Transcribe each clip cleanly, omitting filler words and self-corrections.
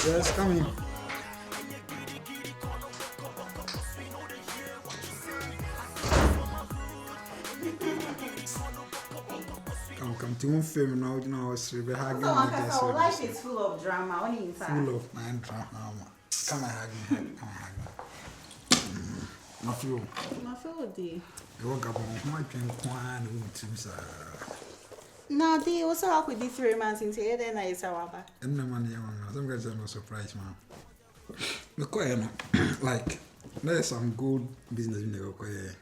Yes, come in. Come to film now. You know, it's really hard. Life is full of drama. Full of man drama. Come and hug me. Come and hug me. My feel. You walk up on my train, Kwan, no, they also work with the 3 months in here, then I saw her. And no money on some guys are no surprise, man. Like, there's some good business in the Okoye.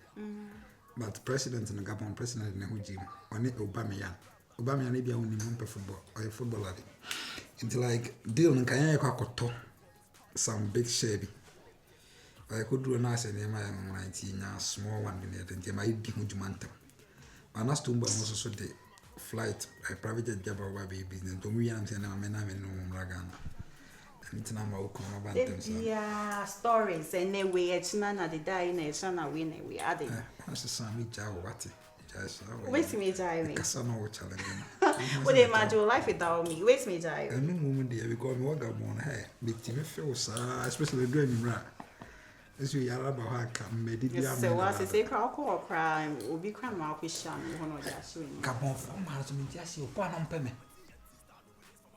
But president in the Gabon, president in the Hujim, on it Obama, maybe I only want football or a footballer. It's like deal in Kanye Kakoto, some big shabby. I could do a nice and 19 small one in it, and my big Hujumantum. And that's too much also the flight, a private job or business. Don't we understand? I'm no Ragan. Yeah, stories and then we it's none of the dying and son are winning. We are the Sammy Jow, what? Waste me diving. Cassano challenge. What imagine life without me? Waste me diving. A new moment, dear, we got more on hair. Big Timmy feels, especially doing right. As we are about her, come meditate. So, as I say, crime will be crime out with Sham, one of their swing. Come on, from us, just your pan on payment.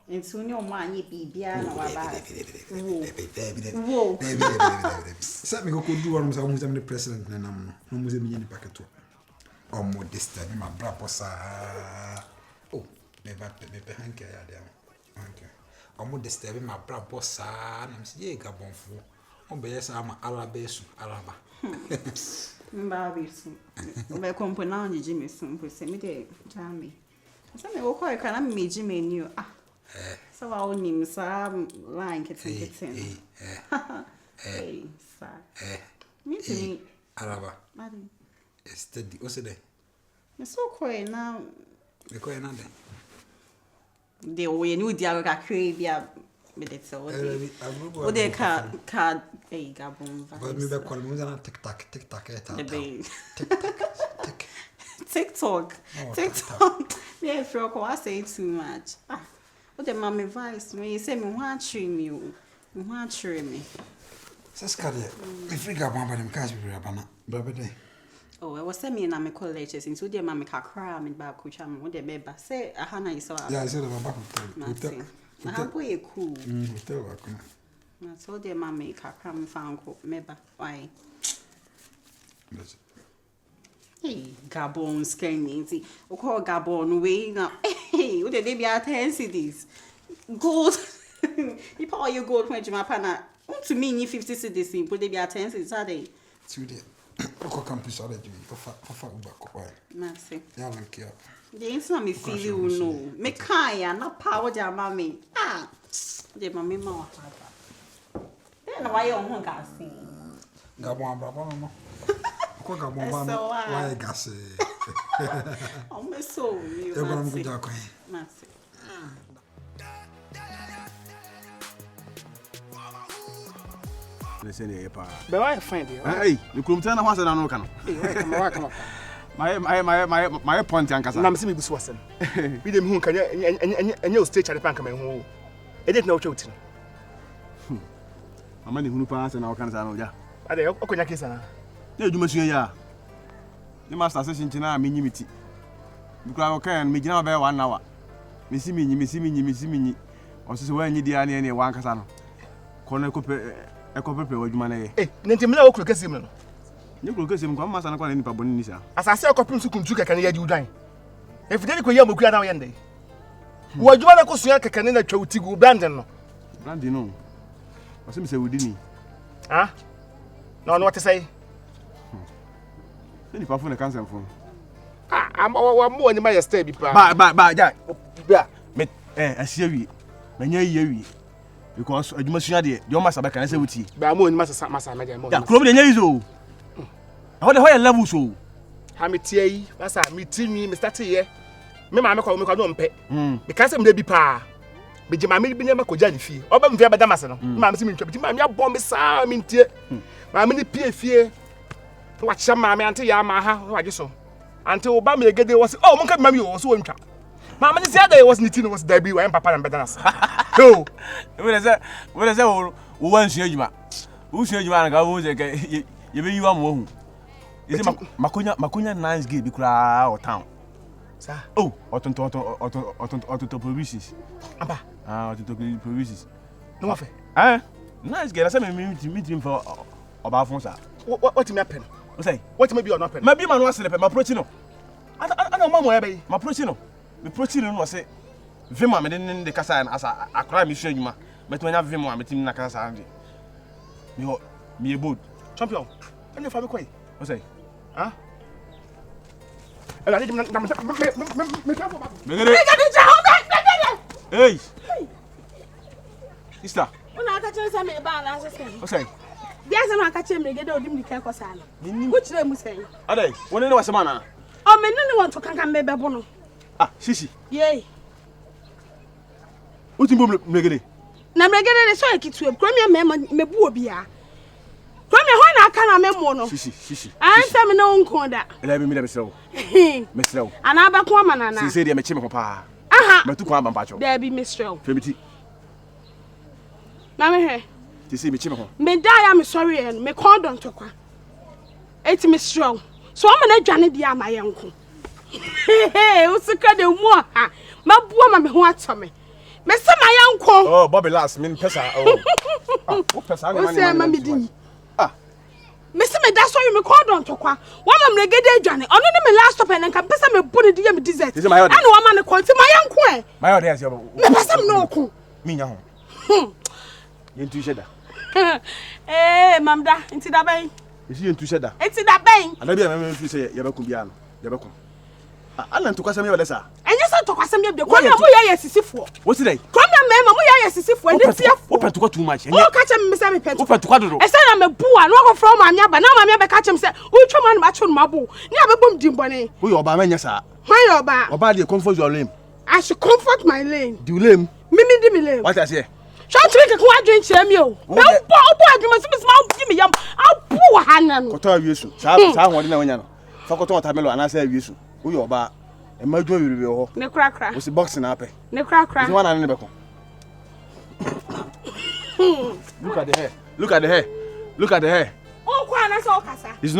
And soon your money be piano. Set me go do one of the president, and I'm no more in the packet. Or more distant, my brother. Oh, never hanky. Or more disturbing my brother, and I'm saying, Gabon fool. Oh, yes, I'm Arabesu, Araba. Baby, my company, Jimmy, soon for semi day, Jammy. Some will call a me, Jimmy knew. So our names are lying kitten. Hey, sir. Me, Araba. Madam. Steady, what's it? It's so quiet now. We're going on there. They were new dialogue, crave ya. But it's all what they card a gabon. But me back on me tick tack. TikTok. Yeah, Frog, I say too much. What the mommy advice me say me want trim you. Want trim me. Saskade, me free gabon by them cash be rabana. Brother. Oh, I was sending me colleges into the mammy cry me back which I'm with the baby. Say a hana is so. Yeah, I said I'm back. How boy cool. Hotel work. That's all the mammy cram found member. Why? Hey, Gabon scanning. O call Gabon way now. Hey, would they be at 10 cities? Gold. You put all your gold when you my partner. To me, 50 cities, would they be at 10 cities? Are they? 2 days. Local campus already for back. Why? Merci. Yeah, don't care. The instant me feel you know. Me kaya na power their mommy. The mommy more. Then why you won't gas? Gabon, no. Gabon, why gas? Oh, my soul. You're going to go. Merci. Listen here, pa. But why find you? Hey, you come tell na hwa se na no ka no. Come. My point yankasa. Na me se me busu wasem. Bi dem hu kan enya o stage chare pan kan hu. E dey na o twuti. Mama ni hunu pa se na o kan sa no ja. Ade okonya kesa na. Na eduma sua ya. Ni master session china me nyimiti. Bikura o kan me gina ba 1 hour. Me si minyi. O se wa nyi dia ne wan kasa no. Kono ekopepe wadwuma na ye. Nenti me na o kuro kesi me no. Ni kuro kesi me kwa masa na kwa nipa boni ni sa. Asase ekopim su kuntu kekane ya di udan. Efideli ko ya mokuya na wo yende. Wadwuma na ko sua kekane na twawuti gu branding no. Branding no. O se me se wudi ni. Ah? No what to say? Ni pa fu na cancer fu. Am mo ni ma ya stay bi pa. Ba ja. Bia me asia wi. Manya yi wi. Because adwuma sua de your master be kan say wuti. Ba mo ni masa me dey mo. Ya kuro de nya yi so. How the higher level so? Ha me tie yi, masa me tinwi me start here. Me ma me kwa no mpe. Because me dey bi pa. Be jima me bi ne makoja ni fie. Oba mfia beda mase no. Ma me se me ntwa bi ma me abom me saa me ntie. Ma me ni pie fie. Wa cha ma me ante ya ma ha wa je so. Ante oba me egede was oh monka ma me o so ntwa. Ma me se ada was ni ti no was there bi wa papa na beda na. No. When I say, one share you, who's your man? I was a you are more. Is it Macunya nice gay be cry or town? Sir. Oh, auto provisions. Aba. Auto provisions. No affair. Eh? Nice girl. I said, meet him for about phone, sir. What me happen? What say? What may be or not happen? Maybe man was sleeping. My protein. I know, Mamma, baby. My protein. The protein was say, Vima, me didn't the casa and as a crime issue, you ma. But when I have Vima, I'm a team Nakasa. Me a boat. Champion. And your family quay. What say? Huh? I didn't Hey! Sister. When I catch some about as What say? yes, I'm not catching me, get out of the Kakosana. Which name was saying? Are they? When it was a man? Oh, men, no one to come baby bono. Ah, Sissy. Yay. What you make? Now, I get it so I keep to a Crimea member, me boobia. Crimea, when I can't remember. Sissy. I am some no conda. Let me so. Miss Low. And I back woman and I said, I'm a chimney papa. Aha, But to come and patch. there be Miss Stroll. Femity. Mamma, To see me chimney. me die, I'm sorry, and me condon to qua. It's Miss Stroll. So I'm an Johnny dear, my uncle. Hey, what's the kind of war? My woman who wants me. Mr. My uncle. Oh, Bobby last mean Pessa. Oh, Pessa. What's your mammy? Ah, Mr. Me, that's why you me called on to qua. One man get there, Johnny. Only me last up and can pass me put it in dessert. This is my order. And one man called to my uncle. My order is your. Me pass him no cool. Me now. Into each other. Eh, Mamda, into that bay. Is you into each other? It's that bay. And I be a member to say Yabakumbian. Yabakum. I learned to cast me or lesser. And you said to pass me the corner where yes is for. What's today? Come here, ma'am, where yes is for. And it's here for. Open to go too much. Oh, catch him, Miss Amy Pet. Open to Quadro. I said I'm a boo and walk from my but now my catch him say, which one match on my boo? Never boom Jimbone. Who are by sir? Why your bar? Or by the comfort your lame? I should comfort my lane. Do you lame? Mimi di mi lane. What I say? Try to make a quadrant champion. No, you must give me yam. I'll pour Hanan. Koto Yusu. Sa won na wanya no. Fa koto watermelon na say Yusu. Who you ba? E madwo wiwi ho. Ne krakra. Wo si boxing na pe. Ne krakra. Is one na ne beko. Look at the hair. Look at the hair. Look at the hair. Oh, kwa na so kasa. It's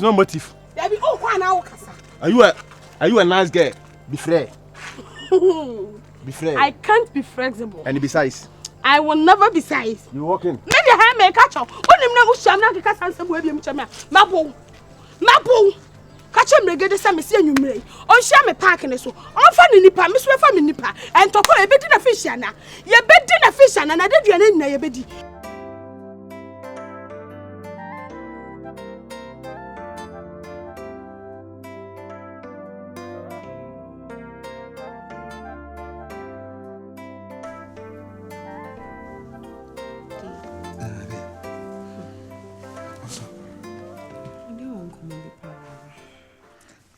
no motive. There be oh kwa na o kasa. Are you a nice girl? Be fair. Be fair. I can't be flexible. And besides, I will never be size. you walk in. Maybe I may catch up. When him na usham na kika sanse bo ebi mchama. Mabo. Catch him regede say me see anwumre. On share me park ne so. On fa ni nipa, me so fa me nipa. Entoko e be di na fish ana. Ye be di na fish ana na de duane na ye be di.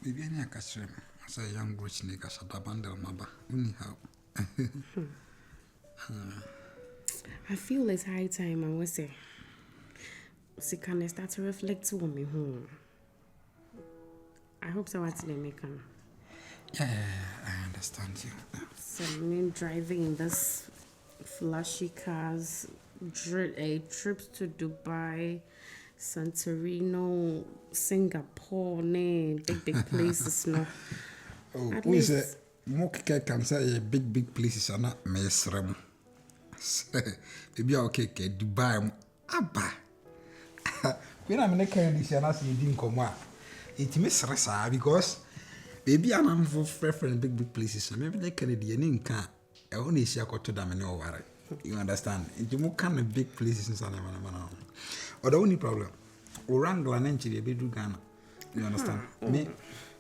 Maybe any castle. As a young rich nigga, shut up under maba. Only how. I feel it's high time I was say. So can I start to reflect on me home? I hope so what's the make Yeah, I understand you. So me driving in this flashy cars, trips to Dubai, Santorino, Singapore, big places no. Oh, At who is least- it? Moke can say big places are not mesrem. Maybe okay, Dubai. Abba. When I'm in a Canadian, I see you didn't come out. It miss Rasa because baby, I'm for preferring big places. Maybe the Canadian can't. I only see a to them and no worry. You understand? It's more kind of big places in San Amana. Or the only problem, Orangla and Chile, be do Ghana. You understand?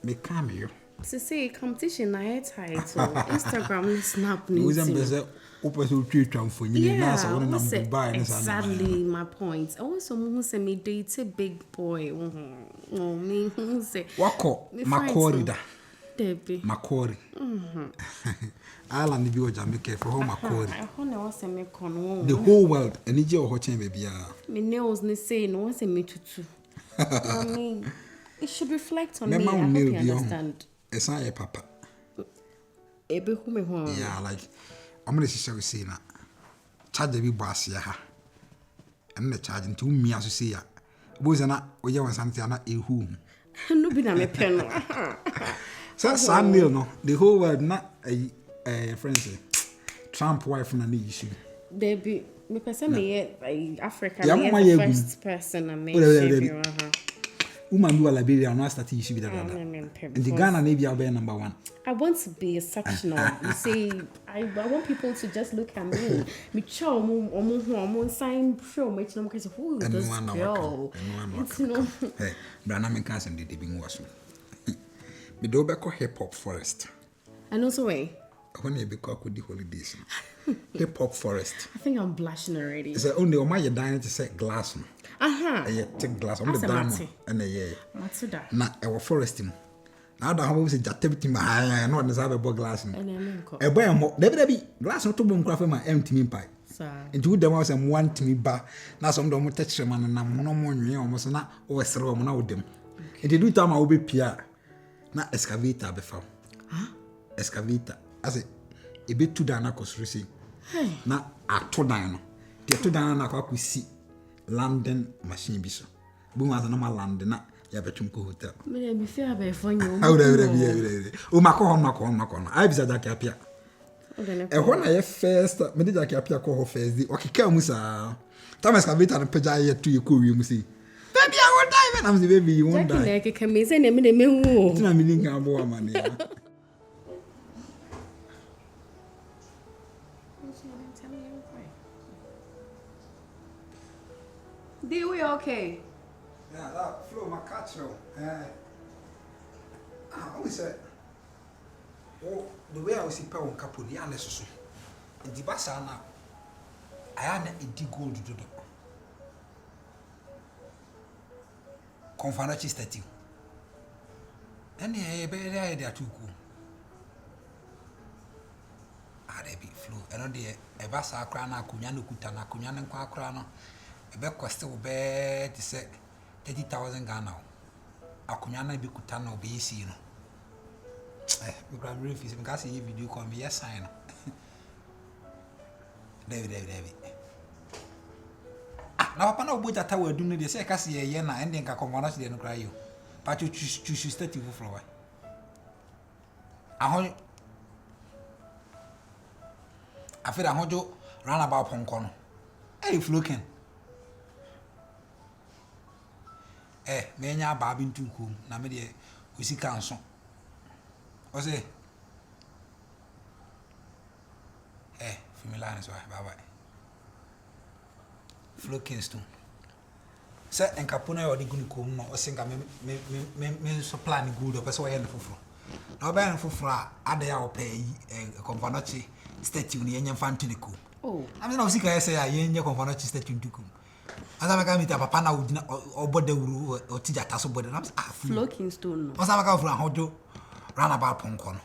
Me come here. To say competition I had title Instagram snap You was news. open to treat for you. Yeah, Now, when I'm what's it? Dubai, Exactly my point. I want someone who say me date a big boy. Oh, me who say Wako Me Macquarie friends, da Debbie. Macquarie. Island be Jamaica for home Macquarie. I want to say me con. The whole world, and it's your hot baby. Me nails ne say no one say me tutu. I mean, it should reflect on me. I Remember hope when you you be understand. It's not your papa. Ebe who me home. Yeah, like I'm going to see na charge bi boss ya ha and the charge into me as you see ya boys na we ya something na ehu No be na me pen. so Samuel no the whole world na friends Trump wife na ni issue Baby, me person me Africa Yeah, me my the ego. first person I made Baby. shave. woman do Liberia no start issue bi that And and the Ghana na be number 1 I want to be exceptional. You see, I want people to just look at me. Me chow mo sign show me chino because who is this girl? It's no. Hey, Brana men can send the be waso. Me do be ko hip hop forest. And also way. When you be ko the holidays. Hip hop forest. I think I'm blushing already. It's only o my dine to say glass no. Aha. Yeah, take glass on the diamond and yeah. Matsuda. Na e wo forest mu. Na da ho say jatebiti ma ha na no say be glass no. And I'm ko. E boy mo debi glass no to bom kra fa ma empty pai. Sir. Nti wo dem wa say mo want me ba na some do mo techre ma na mo no mo nwe o mo so na wo sere o mo na wo dem. Nti do time a wo be pia na excavator be fa. Excavator as e be tu da na kosrisi. Na ato dan no. De to dan na kwa kusi landing machine bi so. Bu ma na ma land na ya betum ko hotel. Me fear be for you. How dey. O ma ko hon. I bisa jaki apia. E ho na ye first me dey jaki apia ko ho first di. Okika mu sa. Thomas Kavita na peja ye tu ye ko wi mu si. Baby I will die man am the baby you won't die. Jackie like me say na me hu. Tina me link am bo amane. D, we okay? Yeah, that flow my catch now. I always said, oh, the way I was in power couple, the other so. In the basana, I had a dig gold to do. Confanachi statue. And the baby idea too cool. Ah, they be flow. And on the Ebasa crana, Kunyano Kutana, Kunyan Quacrano. A bear cost will bear to say 30,000 Ghana. A Kunyana be Kutano be seen. We grab refuse because if you do call me a sign. David. Now, upon a boat that I will do the second year, and then come on us, they don't cry you. But you choose statue for flower. I feel a hojo run about Hong Kong. Hey, if looking. Menya babin too cool. Na me de we see council. O say Fimilan is why bye. Flo Kingston. Say enkapona yo de gunu kom no o singa me so plan good o pese wo ye no foforo. Na oba ye no foforo a ade ya o pay konfanochi statue ni enye mfantiniku. Oh. I mean o sika say ya enye konfanochi statue ntukum. Asa maka mi ta papa na udina oboda wuru o tija taso boda na Flo Kingston. Asa maka furu ahojo run about ponko no.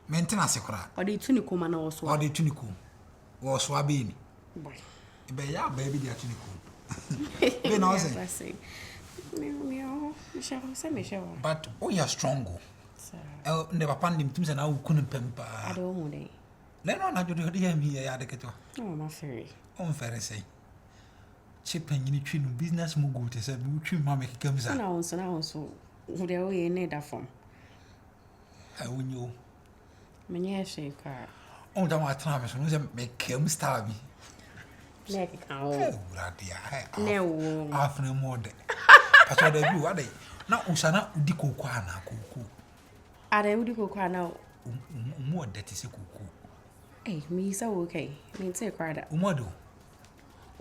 Maintenance kora. O de tuniku ma na wo so. O de tuniku. Wo so abeni. Boy. Be ya baby de tuniku. Be na say. Meow. Michelle. But oh you are strong. Sir. Ne papa ndim tum se na wo kunu pempa. I don't want it. Le no na jodo de yam here ya de keto. Oh, my fairy. On fere say. Chipen ni twi no business mo go te say bi twi ma make kamza. Na also. Who dey we need that from? I wonyo. Menye sheka. On da ma tra me so no say make kam star bi. Like how? Uradia. Ne wo. Afne mode. Paso da bi wade. Na usana udi kokwa na kokku. Are udi kokwa na. Mo de te se kokku. Eh, me so okay. Me take credit. Umodo.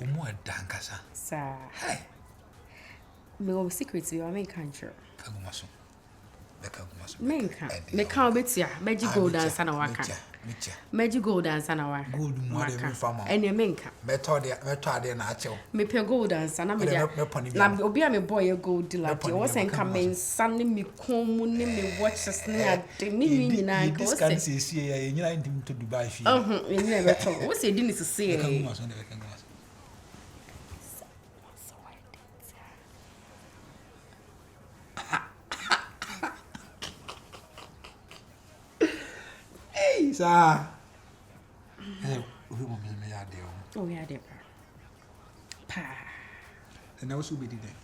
Umo dankasa. Sir. Hey. Me go secrets you make country. Kagumaso. Bekagumaso. Me can betia. Magic gold dance na waka. Mecha. Magic gold dance na waka. Gold mo de me fama. Ene menka. Meto na achew. Me pe gold dance na me dia. Na obi a me boy gold dealer. Dia wo sen ka me nsan ne me kom ne me watches ne ade me nyina nka wo se. This can see here nyina ndim to Dubai fi. Nyina be to. Wo se di ni sese. Bekagumaso ne bekagumaso. Sa room me ya de Oh, yeah, there. Pa. and also be there.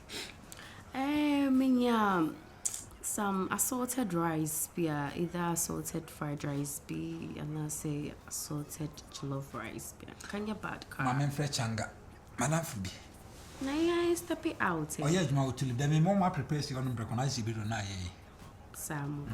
Some assorted rice be either assorted fried rice be and I say assorted jollof rice be. Can you bad car? Mamma Fetchanga, Madame Fubi. Nay, step it out. Oh, yes, my to the mom prepares you on recognize you, be Sam.